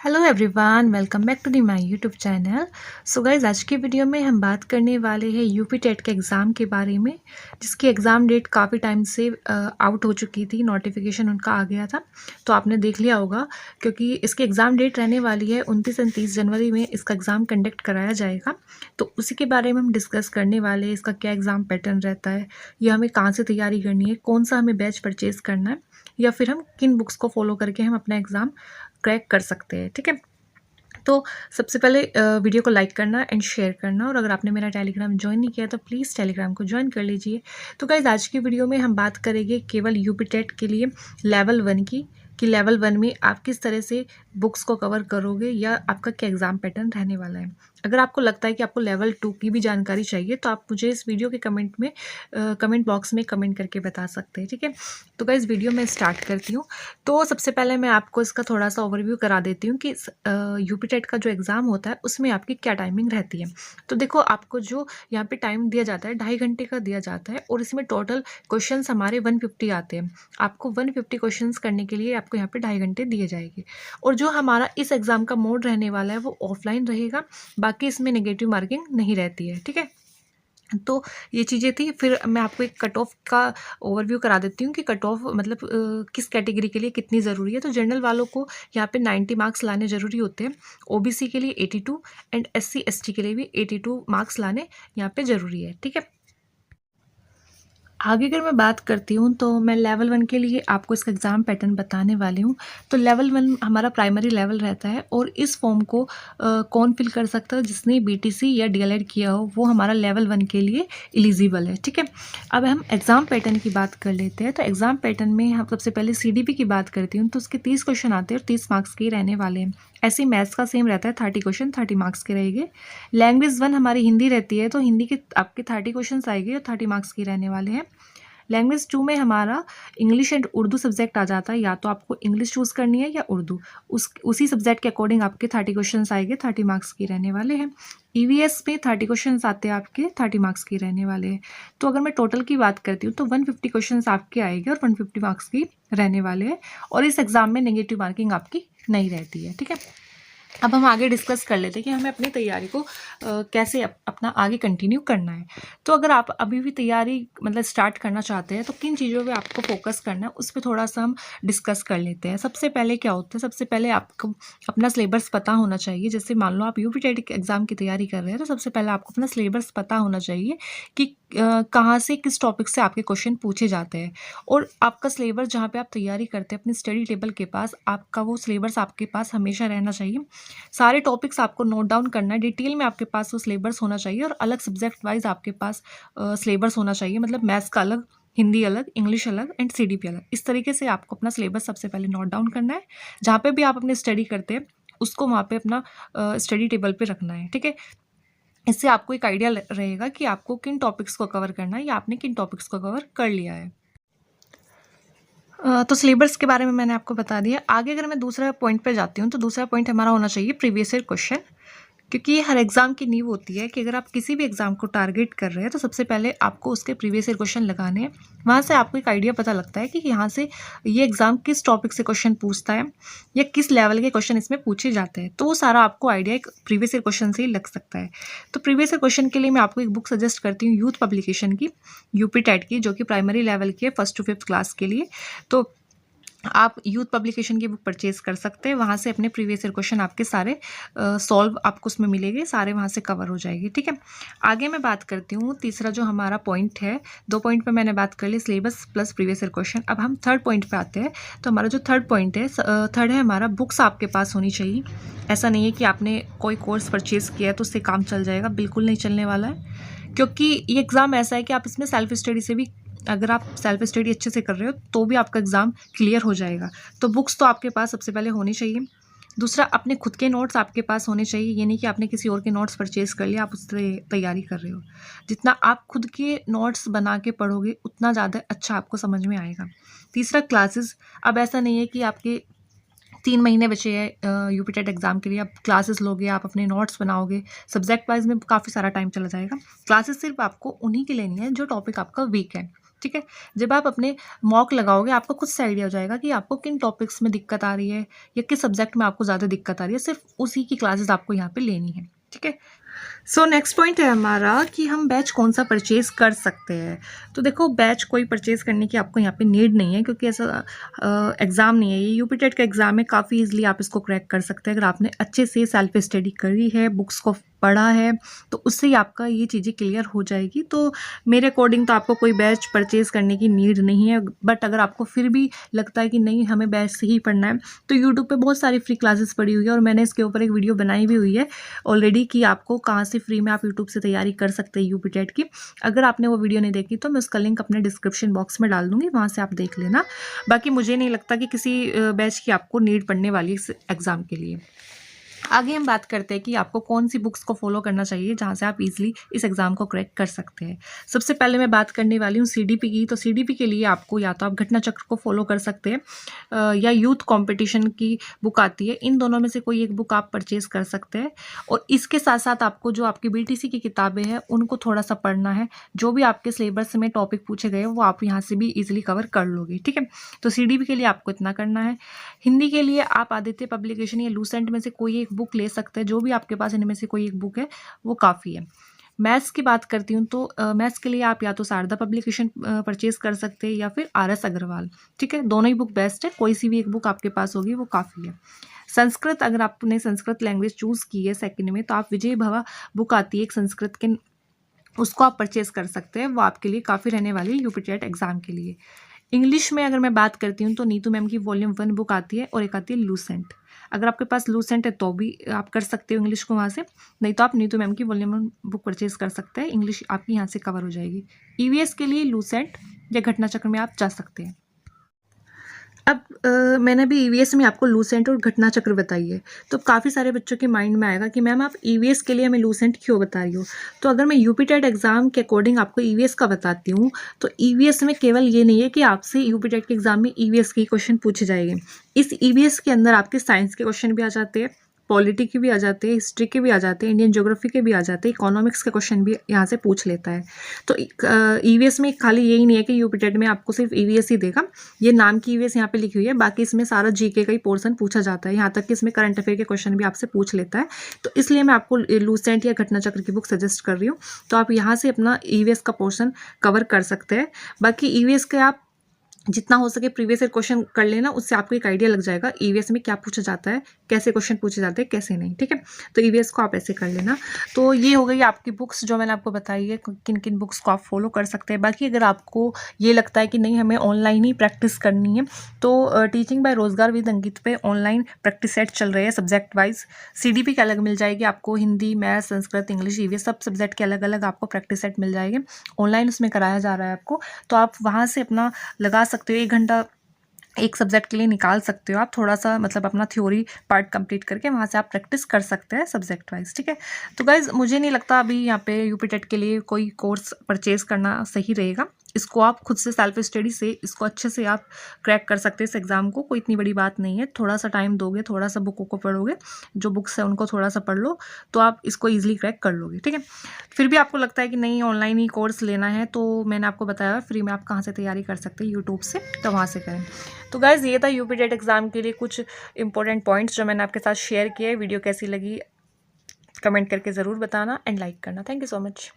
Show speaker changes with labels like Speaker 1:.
Speaker 1: Hello everyone, welcome back to the my YouTube channel. So guys, आज की video में हम बात करने वाले हैं यूपी टेट के एग्ज़ाम के बारे में, जिसकी एग्ज़ाम डेट काफ़ी टाइम से आउट हो चुकी थी। नोटिफिकेशन उनका आ गया था तो आपने देख लिया होगा, क्योंकि इसकी एग्ज़ाम डेट रहने वाली है 29 जनवरी में इसका एग्ज़ाम कंडक्ट कराया जाएगा। तो उसी के बारे में हम डिस्कस करने वाले हैं। इसका क्या एग्ज़ाम पैटर्न रहता है, या हमें कहाँ से तैयारी करनी है, कौन सा हमें बैच परचेज़ करना है, या फिर हम किन बुक्स को फॉलो करके हम अपना एग्ज़ाम क्रैक कर सकते हैं। ठीक है, तो सबसे पहले वीडियो को लाइक करना एंड शेयर करना, और अगर आपने मेरा टेलीग्राम ज्वाइन नहीं किया तो प्लीज़ टेलीग्राम को ज्वाइन कर लीजिए। तो गाइज, आज की वीडियो में हम बात करेंगे केवल यूपी टेट के लिए लेवल 1 की, कि लेवल 1 में आप किस तरह से बुक्स को कवर करोगे, या आपका क्या एग्ज़ाम पैटर्न रहने वाला है। अगर आपको लगता है कि आपको लेवल 2 की भी जानकारी चाहिए तो आप मुझे इस वीडियो के कमेंट बॉक्स में कमेंट करके बता सकते हैं। ठीक है, तो गाइज वीडियो मैं स्टार्ट करती हूँ। तो सबसे पहले मैं आपको इसका थोड़ा सा ओवरव्यू करा देती हूँ कि यूपी टेट का जो एग्ज़ाम होता है उसमें आपकी क्या टाइमिंग रहती है। तो देखो, आपको जो यहाँ पे टाइम दिया जाता है 2.5 घंटे का दिया जाता है, और इसमें टोटल क्वेश्चंस हमारे 150 आते हैं। आपको 150 क्वेश्चंस करने के लिए आपको यहाँ पे 2.5 घंटे दिए जाएंगे। और जो हमारा इस एग्ज़ाम का मोड रहने वाला है वो ऑफलाइन रहेगा, बाकी इसमें नेगेटिव मार्किंग नहीं रहती है। ठीक है, तो ये चीज़ें थी। फिर मैं आपको एक कट ऑफ का ओवरव्यू करा देती हूँ कि कट ऑफ मतलब किस कैटेगरी के लिए कितनी ज़रूरी है। तो जनरल वालों को यहाँ पे 90 मार्क्स लाने ज़रूरी होते हैं, ओबीसी के लिए 82 एंड एससी एसटी के लिए भी 82 मार्क्स लाने यहाँ पे ज़रूरी है। ठीक है, आगे अगर मैं बात करती हूँ तो मैं लेवल 1 के लिए आपको इसका एग्ज़ाम पैटर्न बताने वाली हूँ। तो लेवल 1 हमारा प्राइमरी लेवल रहता है, और इस फॉर्म को कौन फिल कर सकता है, जिसने बीटीसी या डीएलएड किया हो वो हमारा लेवल 1 के लिए एलिजिबल है। ठीक है, अब हम एग्ज़ाम पैटर्न की बात कर लेते हैं। तो एग्ज़ाम पैटर्न में हम सबसे पहले सीडीपी की बात करती हूँ, तो उसके 30 क्वेश्चन आते हैं और 30 मार्क्स के रहने वाले हैं। ऐसे ही मैथ्स का सेम रहता है, 30 क्वेश्चन 30 मार्क्स के रहेंगे। लैंग्वेज 1 हमारी हिंदी रहती है, तो हिंदी के आपके 30 क्वेश्चन आएंगे और 30 मार्क्स के रहने वाले हैं। लैंग्वेज 2 में हमारा इंग्लिश एंड उर्दू सब्जेक्ट आ जाता है, या तो आपको इंग्लिश चूज़ करनी है या उर्दू, उसी सब्जेक्ट के अकॉर्डिंग आपके 30 क्वेश्चंस आएंगे, 30 मार्क्स के रहने वाले हैं। ईवीएस में 30 क्वेश्चंस आते हैं आपके, 30 मार्क्स के रहने वाले हैं। तो अगर मैं टोटल की बात करती हूँ तो 150 क्वेश्चंस आपके आएंगे और 150 मार्क्स की रहने वाले हैं, और इस एग्ज़ाम में नेगेटिव मार्किंग आपकी नहीं रहती है। ठीक है, अब हम आगे डिस्कस कर लेते हैं कि हमें अपनी तैयारी को कैसे अपना आगे कंटिन्यू करना है। तो अगर आप अभी भी तैयारी मतलब स्टार्ट करना चाहते हैं तो किन चीज़ों पे आपको फोकस करना है, उस पर थोड़ा सा हम डिस्कस कर लेते हैं। सबसे पहले क्या होता है, सबसे पहले आपको अपना सिलेबस पता होना चाहिए। जैसे मान लो आप यूपी टेट एग्ज़ाम की तैयारी कर रहे हैं, तो सबसे पहले आपको अपना सिलेबस पता होना चाहिए कि कहाँ से किस टॉपिक से आपके क्वेश्चन पूछे जाते हैं। और आपका सिलेबस जहाँ पे आप तैयारी करते हैं अपने स्टडी टेबल के पास, आपका वो सिलेबस आपके पास हमेशा रहना चाहिए। सारे टॉपिक्स आपको नोट डाउन करना है, डिटेल में आपके पास वो सिलेबस होना चाहिए, और अलग सब्जेक्ट वाइज आपके पास सिलेबस होना चाहिए। मतलब मैथ्स का अलग, हिंदी अलग, इंग्लिश अलग एंड सीडीपी अलग। इस तरीके से आपको अपना सिलेबस सबसे पहले नोट डाउन करना है। जहाँ पे भी आप अपने स्टडी करते हैं उसको वहाँ पे अपना स्टडी टेबल पे रखना है। ठीक है, इससे आपको एक आइडिया रहेगा कि आपको किन टॉपिक्स को कवर करना है, या आपने किन टॉपिक्स को कवर कर लिया है। तो सिलेबस के बारे में मैंने आपको बता दिया। आगे अगर मैं दूसरा पॉइंट पे जाती हूँ तो दूसरा पॉइंट हमारा होना चाहिए प्रीवियस ईयर क्वेश्चन, क्योंकि ये हर एग्ज़ाम की नींव होती है कि अगर आप किसी भी एग्ज़ाम को टारगेट कर रहे हैं तो सबसे पहले आपको उसके प्रीवियस ईयर क्वेश्चन लगाने हैं। वहाँ से आपको एक आइडिया पता लगता है कि यहाँ से ये एग्ज़ाम किस टॉपिक से क्वेश्चन पूछता है, या किस लेवल के क्वेश्चन इसमें पूछे जाते हैं। तो वो सारा आपको आइडिया एक प्रीवियस ईयर क्वेश्चन से ही लग सकता है। तो प्रीवियस ईयर क्वेश्चन के लिए मैं आपको एक बुक सजेस्ट करती हूँ, यूथ पब्लिकेशन की, यूपी टेट की, जो कि प्राइमरी लेवल की है, 1st to 5th क्लास के लिए। तो आप यूथ पब्लिकेशन की बुक परचेज कर सकते हैं। वहाँ से अपने प्रीवियस ईयर क्वेश्चन आपके सारे सॉल्व आपको उसमें मिलेंगे, सारे वहाँ से कवर हो जाएगी। ठीक है, आगे मैं बात करती हूँ तीसरा जो हमारा पॉइंट है। 2 पॉइंट पे मैंने बात कर ली, syllabus plus previous year question. अब हम थर्ड पॉइंट पे आते हैं। तो हमारा जो थर्ड पॉइंट है, थर्ड है हमारा, बुक्स आपके पास होनी चाहिए। ऐसा नहीं है कि आपने कोई कोर्स परचेज़ किया है तो उससे काम चल जाएगा, बिल्कुल नहीं चलने वाला है। क्योंकि ये एग्ज़ाम ऐसा है कि आप इसमें सेल्फ स्टडी से भी, अगर आप सेल्फ स्टडी अच्छे से कर रहे हो तो भी आपका एग्ज़ाम क्लियर हो जाएगा। तो बुक्स तो आपके पास सबसे पहले होनी चाहिए। दूसरा, अपने खुद के नोट्स आपके पास होने चाहिए। ये नहीं कि आपने किसी और के नोट्स परचेज कर लिया, आप उससे तैयारी कर रहे हो। जितना आप खुद के नोट्स बना के पढ़ोगे उतना ज़्यादा अच्छा आपको समझ में आएगा। तीसरा, क्लासेस। अब ऐसा नहीं है कि आपके 3 महीने बचे हैं यूपी टेट एग्ज़ाम के लिए, आप क्लासेस लोगे, आप अपने नोट्स बनाओगे, सब्जेक्ट वाइज में काफ़ी सारा टाइम चला जाएगा। क्लासेस सिर्फ आपको उन्हीं की लेनी है जो टॉपिक आपका वीक है। ठीक है। जब आप अपने मॉक लगाओगे आपको खुद से आइडिया हो जाएगा कि आपको किन टॉपिक्स में दिक्कत आ रही है या किस सब्जेक्ट में आपको ज़्यादा दिक्कत आ रही है, सिर्फ उसी की क्लासेस आपको यहाँ पे लेनी है, ठीक है। सो नेक्स्ट पॉइंट है हमारा कि हम बैच कौन सा परचेज़ कर सकते हैं। तो देखो, बैच कोई परचेज़ करने की आपको यहाँ पे नीड नहीं है, क्योंकि ऐसा एग्ज़ाम नहीं है, ये यूपी टेट का एग्ज़ाम है, काफ़ी ईज़िली आप इसको क्रैक कर सकते हैं अगर आपने अच्छे से सेल्फ स्टडी करी है, बुक्स को पढ़ा है, तो उससे ही आपका ये चीज़ें क्लियर हो जाएगी। तो मेरे अकॉर्डिंग तो आपको कोई बैच परचेज़ करने की नीड नहीं है, बट अगर आपको फिर भी लगता है कि नहीं हमें बैच से ही पढ़ना है, तो यूट्यूब पे बहुत सारी फ्री क्लासेस पड़ी हुई है और मैंने इसके ऊपर एक वीडियो बनाई भी हुई है ऑलरेडी कि आपको कहाँ से फ्री में आप यूट्यूब से तैयारी कर सकते हैं यूपी टेट की। अगर आपने वो वीडियो नहीं देखी तो मैं उसका लिंक अपने डिस्क्रिप्शन बॉक्स में डाल दूँगी, वहाँ से आप देख लेना। बाकी मुझे नहीं लगता कि किसी बैच की आपको नीड पड़ने वाली है इस एग्ज़ाम के लिए। आगे हम बात करते हैं कि आपको कौन सी बुक्स को फॉलो करना चाहिए जहाँ से आप इजीली इस एग्ज़ाम को क्रैक कर सकते हैं। सबसे पहले मैं बात करने वाली हूँ सीडीपी की। तो सीडीपी के लिए आपको या तो आप घटना चक्र को फॉलो कर सकते हैं या यूथ कंपटीशन की बुक आती है, इन दोनों में से कोई एक बुक आप परचेज़ कर सकते हैं। और इसके साथ साथ आपको जो आपकी बीटीसी की किताबें हैं उनको थोड़ा सा पढ़ना है। जो भी आपके सिलेबस में टॉपिक पूछे गए वो आप यहाँ से भी ईजिली कवर कर लोगे, ठीक है। तो सीडीपी के लिए आपको इतना करना है। हिंदी के लिए आप आदित्य पब्लिकेशन या लूसेंट में से कोई एक बुक ले सकते हैं, जो भी आपके पास इनमें से कोई एक बुक है वो काफ़ी है। मैथ्स की बात करती हूँ तो मैथ्स के लिए आप या तो शारदा पब्लिकेशन परचेज़ कर सकते हैं या फिर आरएस अग्रवाल, ठीक है। दोनों ही बुक बेस्ट है, कोई सी भी एक बुक आपके पास होगी वो काफ़ी है। संस्कृत, अगर आपने संस्कृत लैंग्वेज चूज़ की है सेकंड में, तो आप विजय भवा बुक आती है एक संस्कृत के, उसको आप परचेज़ कर सकते हैं, वो आपके लिए काफ़ी रहने वाली है यूपी टेट एग्ज़ाम के लिए। इंग्लिश में अगर मैं बात करती हूँ तो नीतू मैम की वॉल्यूम 1 बुक आती है और एक आती है लूसेंट। अगर आपके पास लूसेंट है तो भी आप कर सकते हो इंग्लिश को वहाँ से, नहीं तो आप नीतू मैम की वॉल्यूम 1 बुक परचेज़ कर सकते हैं, इंग्लिश आपकी यहाँ से कवर हो जाएगी। ईवीएस के लिए लूसेंट या घटना चक्र में आप जा सकते हैं। अब मैंने भी ईवीएस में आपको लूसेंट और घटना चक्र बताई है, तो काफ़ी सारे बच्चों के माइंड में आएगा कि मैम आप ईवीएस के लिए हमें लूसेंट क्यों बता रही हो। तो अगर मैं यूपी टेट एग्ज़ाम के अकॉर्डिंग आपको ईवीएस का बताती हूँ, तो ईवीएस में केवल ये नहीं है कि आपसे यूपी टेट के एग्ज़ाम में ईवीएस के क्वेश्चन पूछे जाएंगे। इस ईवीएस के अंदर आपके साइंस के क्वेश्चन भी आ जाते हैं, पॉलिटी के भी आ जाते हैं, हिस्ट्री के भी आ जाते हैं, इंडियन ज्योग्राफी के भी आ जाते हैं, इकोनॉमिक्स के क्वेश्चन भी यहाँ से पूछ लेता है। तो ईवीएस में खाली यही नहीं है कि यूपी टेट में आपको सिर्फ ईवीएस ही देगा, ये नाम की ईवीएस यहाँ पे लिखी हुई है, बाकी इसमें सारा जीके का ही पोर्सन पूछा जाता है, यहाँ तक कि इसमें करंट अफेयर के क्वेश्चन भी आपसे पूछ लेता है। तो इसलिए मैं आपको लूसेंट या घटना चक्र की बुक सजेस्ट कर रही हूँ, तो आप यहाँ से अपना ईवीएस का पोर्सन कवर कर सकते हैं। बाकी ईवीएस के आप जितना हो सके प्रीवियस ईयर क्वेश्चन कर लेना, उससे आपको एक आइडिया लग जाएगा ईवीएस में क्या पूछा जाता है, कैसे क्वेश्चन पूछे जाते हैं, कैसे नहीं, ठीक है। तो ईवीएस को आप ऐसे कर लेना। तो ये हो गई आपकी बुक्स जो मैंने आपको बताई है, किन किन बुक्स को आप फॉलो कर सकते हैं। बाकी अगर आपको ये लगता है कि नहीं हमें ऑनलाइन ही प्रैक्टिस करनी है, तो टीचिंग बाय रोजगार विद अंकित पे ऑनलाइन प्रैक्टिस सेट चल रहे हैं सब्जेक्ट वाइज। सीडीपी के अलग मिल जाएगी आपको, Hindi, math, Sanskrit, English, EVS सब सब्जेक्ट के अलग अलग आपको प्रैक्टिस सेट मिल जाएंगे। ऑनलाइन उसमें कराया जा रहा है आपको, तो आप वहाँ से अपना लगा सकते हो, 1 घंटा एक सब्जेक्ट के लिए निकाल सकते हो आप, थोड़ा सा मतलब अपना थ्योरी पार्ट कंप्लीट करके वहाँ से आप प्रैक्टिस कर सकते हैं सब्जेक्ट वाइज, ठीक है। तो गाइज मुझे नहीं लगता अभी यहाँ पे यूपी टेट के लिए कोई कोर्स परचेज करना सही रहेगा। इसको आप खुद से सेल्फ स्टडी से इसको अच्छे से आप क्रैक कर सकते हैं इस एग्ज़ाम को, कोई इतनी बड़ी बात नहीं है। थोड़ा सा टाइम दोगे, थोड़ा सा बुकों को पढ़ोगे, जो बुक्स है उनको थोड़ा सा पढ़ लो, तो आप इसको ईजिली क्रैक कर लोगे, ठीक है। फिर भी आपको लगता है कि नहीं ऑनलाइन ही कोर्स लेना है, तो मैंने आपको बताया फ्री में आप कहाँ से तैयारी कर सकते हैं, यूट्यूब से, तो वहाँ से करें। तो गाइज़ ये था यूपी टेट एग्ज़ाम के लिए कुछ इंपॉर्टेंट पॉइंट्स जो मैंने आपके साथ शेयर किए। वीडियो कैसी लगी कमेंट करके ज़रूर बताना एंड लाइक करना। Thank you so much.